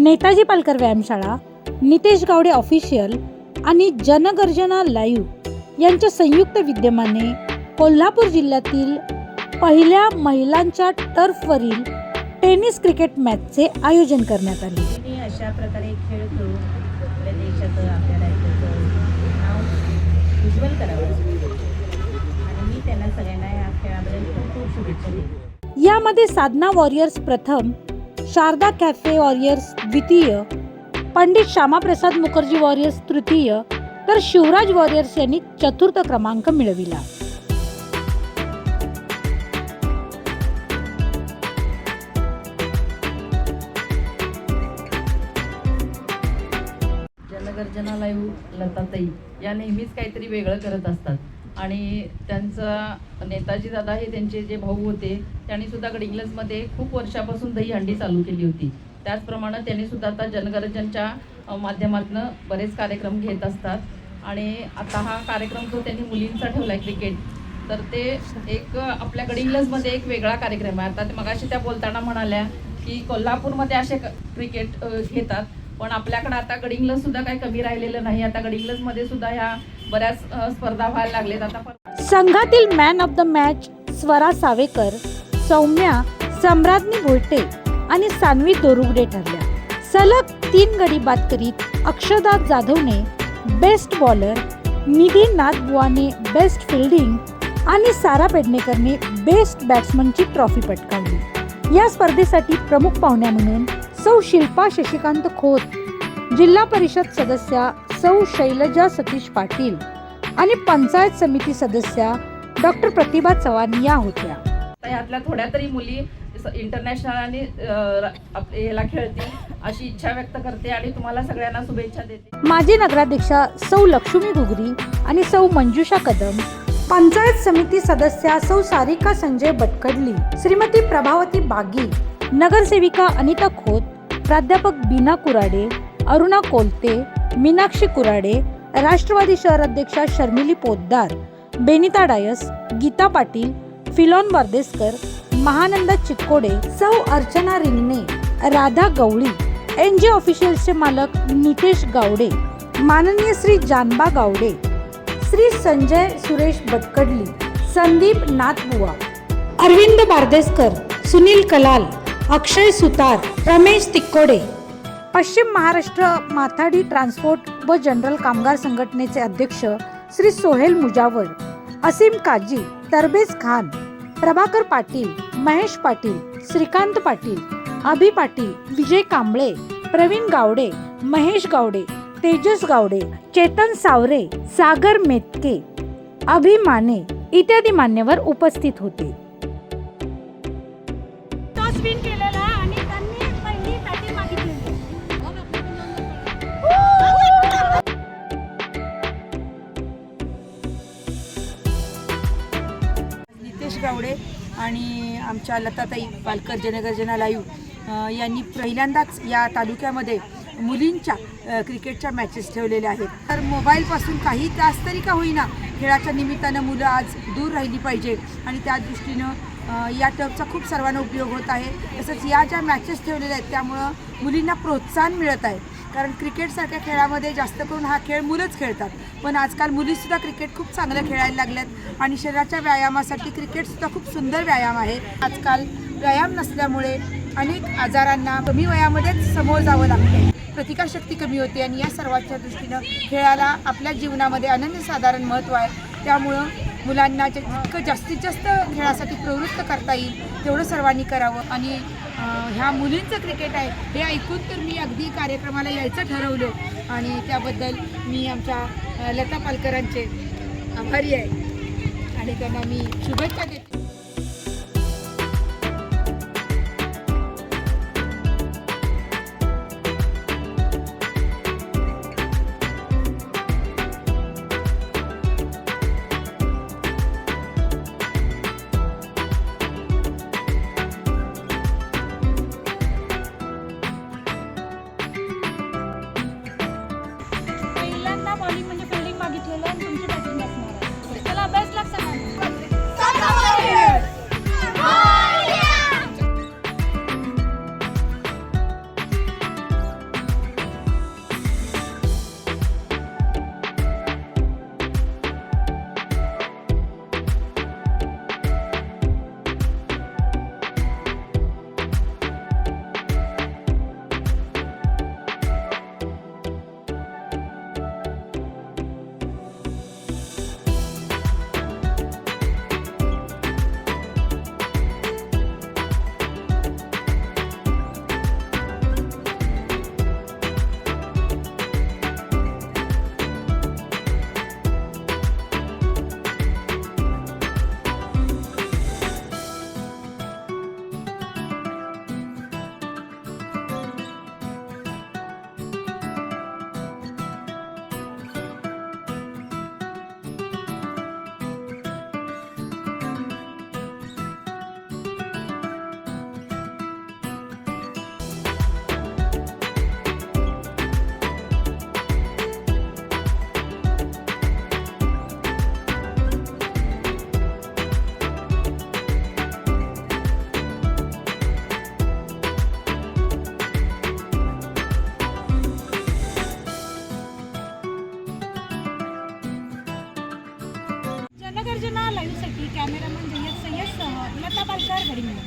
नेताजी पालकर व्यायामशाळा, नितेश गावडे ऑफिशियल आणि जनगर्जना लाईव्ह यांच्या संयुक्त विद्यमाने कोल्हापूर जिल्ह्यातील पहिल्या महिलांच्या टर्फवरील टेनिस क्रिकेट मॅचचे आयोजन करण्यात आले. अशा प्रकारे खेळ खेळून आपल्या देशाचं आपल्या राज्याचं नाव उज्ज्वल करावं आणि मी त्यांना सगळ्यांना या खेळाबद्दल खूप खूप शुभेच्छा देते. यामध्ये साधना वॉरियर्स प्रथम, शारदा कॅफे वॉरियर्स द्वितीय, पंडित श्यामाप्रसाद मुखर्जी वॉरियर्स तृतीय तर शिवराज वॉरियर्स यांनी चतुर्थ क्रमांक मिळविला. जनगर्जना लाईव्ह लताताई या नेहमीच काहीतरी वेगळं करत असतात आणि त्यांचा नेताजी दादा हे त्यांचे जे भाऊ होते त्यांनी सुद्धा गडिंग्लजमध्ये खूप वर्षापासून दहीहंडी चालू केली होती. त्याचप्रमाणे त्यांनी सुद्धा आता जनगर्जनच्या माध्यमातून बरेच कार्यक्रम घेत असतात आणि आता हा कार्यक्रम जो त्यांनी मुलींचा ठेवला आहे क्रिकेट, तर ते एक आपल्या गडिंग्लजमध्ये एक वेगळा कार्यक्रम आहे. आता ते मगाशी त्या बोलताना म्हणाल्या की कोल्हापूरमध्ये असे क्रिकेट घेतात, पण आपल्याकडे आता गडिंग्लज सुद्धा काही कमी राहिलेलं नाही. आता गडिंग्लजमध्ये सुद्धा ह्या बऱ्याच स्पर्धा व्हायला लागलेत. आता संघातील man of the match Swara Savekar, Saumya Samradnyi Bhoyte आणि सान्वी दोरुगडे ठरल्या. सलग 3 गडी बाद करीत अक्षदा जाधवने बेस्ट बॉलर, निधी नाथबुवाने बेस्ट फिल्डिंग आणि सारा पेडणेकरने बेस्ट बॅट्समनची ट्रॉफी पटकावली. या स्पर्धेसाठी प्रमुख पाहुण्या म्हणून सौ शिल्पा शशिकांत खोत, जिल्हा परिषद सदस्या सौ शैलजा सतीश पाटील आणि पंचायत समिती सदस्या डॉक्टर प्रतिभा चव्हाण या होत्या. यातल्या थोड्या तरी मुली इंटरनॅशनल आणि याला खेळतील अशी इच्छा व्यक्त करते आणि तुम्हाला सगळ्यांना शुभेच्छा देते. माजी नगराध्यक्षा सौ लक्ष्मी घुगरी आणि सौ मंजुषा कदम, पंचायत समिती सदस्या सौ सारिका संजय बटकडली, श्रीमती प्रभावती बागी, नगरसेविका अनिता खोत, प्राध्यापक बीना कुराडे, अरुणा कोलते, मीनाक्षी कुराडे, राष्ट्रवादी शहर अध्यक्षा शर्मिली पोद्दार, बेनिता डायस, गीता पाटील, फिलॉन बारदेसकर, महानंदा चिक्कोडे, सौ अर्चना रिंगणे, राधा गवळी, एनजे ऑफिशियल्सचे मालक नितेश गावडे, माननीय श्री जानबा गावडे, श्री संजय सुरेश बटकडली, संदीप नाथबुवा, अरविंद बारदेसकर, सुनील कलाल, अक्षय सुतार, रमेश तिक्कोडे, पश्चिम महाराष्ट्र माथाडी ट्रान्सपोर्ट व जनरल कामगार संघटनेचे अध्यक्ष श्री सोहेल मुजावर, असीम काजी, तरबेज खान, प्रभाकर पाटील, महेश पाटील, श्रीकांत पाटील, अभि पाटील, विजय कांबळे, प्रवीण गावडे, महेश गावडे, तेजस गावडे, चेतन सावरे, सागर मेतके, अभि माने इत्यादी मान्यवर उपस्थित होते. नितेश गावडे आणि आमच्या लताताई पालकर जनगर्जना लाईव्ह यांनी पहिल्यांदाच या तालुक्यामध्ये मुलींच्या क्रिकेटच्या मॅचेस ठेवलेल्या आहेत. तर मोबाईलपासून काही तास तरी का होईना खेळाच्या निमित्तानं मुलं आज दूर राहिली पाहिजे आणि त्या दृष्टीनं या टर्फचा खूप सर्वांना उपयोग होत आहे. तसंच या ज्या मॅचेस ठेवलेल्या आहेत त्यामुळं मुलींना प्रोत्साहन मिळत आहे, कारण क्रिकेटसारख्या खेळामध्ये जास्त करून हा खेळ मुलंच खेळतात, पण आजकाल मुलीसुद्धा क्रिकेट खूप चांगलं खेळायला लागल्यात आणि शरीराच्या व्यायामासाठी क्रिकेटसुद्धा खूप सुंदर व्यायाम आहे. आजकाल व्यायाम नसल्यामुळे अनेक आजारांना कमी वयामध्येच समोर जावं लागतं, प्रतिकारशक्ती कमी होते आणि या सर्वांच्या दृष्टीनं खेळाला आपल्या जीवनामध्ये अनन्यसाधारण महत्त्व आहे. त्यामुळं मुलांना जितकं जास्तीत जास्त खेळासाठी प्रवृत्त करता येईल तेवढं सर्वांनी करावं. आणि ह्या मुलींचं क्रिकेट आहे हे ऐकून तर मी अगदी कार्यक्रमाला यायचं ठरवलं आणि त्याबद्दल मी आमच्या लता पालकरांचे आभारी आहे आणि त्यांना मी शुभेच्छा देते. बॉलिंग म्हणजे फिल्डिंग मागितलेलं आणि तुमची बॅटिंग असणार आहे. चला बेस्ट लक सगळ्यांना. जनगर्जना लाईव्हसाठी कॅमेरामन जय्यद सय्यदसह लता पालकर गडिंग्लज.